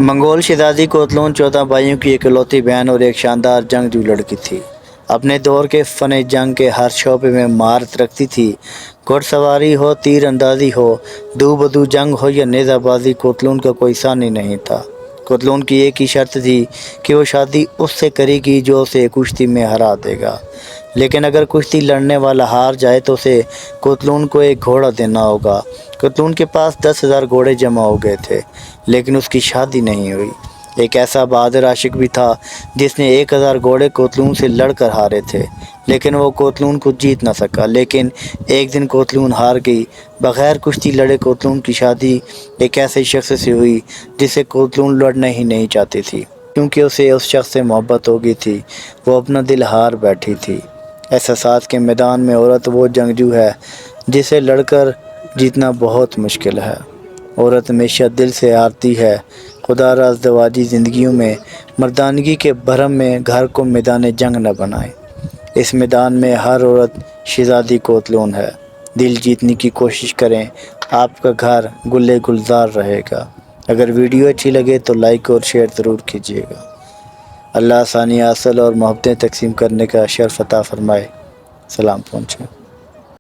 Mongol शहजादी कोतलून 14 भाइयों की इकलौती बहन और एक शानदार जंगजू लड़की थी। अपने दौर के फ़न जंग के हर शोबे में महारत रखती थी। घुड़सवारी हो, तीर अंदाजी हो, दू बदू जंग हो या नेज़ाबाजी, कोतलून का कोई सानी नहीं था। कोतलून की एक ही शर्त थी कि वो शादी उससे करेगी जो उसे कुश्ती में हरा देगा। लेकिन अगर कुश्ती लड़ने वाला हार जाए तो उसे कोतलून को एक घोड़ा देना होगा। कोतलून के पास 10,000 घोड़े जमा हो गए थे, लेकिन उसकी शादी नहीं हुई। एक ऐसा बहादुर आशिक भी था जिसने 1,000 घोड़े कोतलून से लड़कर हारे थे, लेकिन वो कोतलून को जीत ना सका। लेकिन एक दिन कोतलून हार गई। बग़ैर कुश्ती लड़े कोतलून की शादी एक ऐसे शख्स से हुई जिसे कोतलून लड़ना ही नहीं चाहती थी, क्योंकि उसे उस शख्स से मोहब्बत हो गई थी। वो अपना दिल हार बैठी थी। एहसास के मैदान में औरत वो जंगजू है जिसे लड़कर जीतना बहुत मुश्किल है। औरत हमेशा दिल से हारती है। खुदा राज़दवाजी ज़िंदगियों में मर्दानगी के भरम में घर को मैदान जंग न बनाए। इस मैदान में हर औरत शहज़ादी कोतलून है। दिल जीतने की कोशिश करें, आपका घर गुल्ले गुलजार रहेगा। अगर वीडियो अच्छी लगे तो लाइक और शेयर ज़रूर कीजिएगा। अल्लाह आसानी हासिल और मोहब्बतें तकसीम करने का शर्फ अता फ़रमाए। सलाम पहुँचे।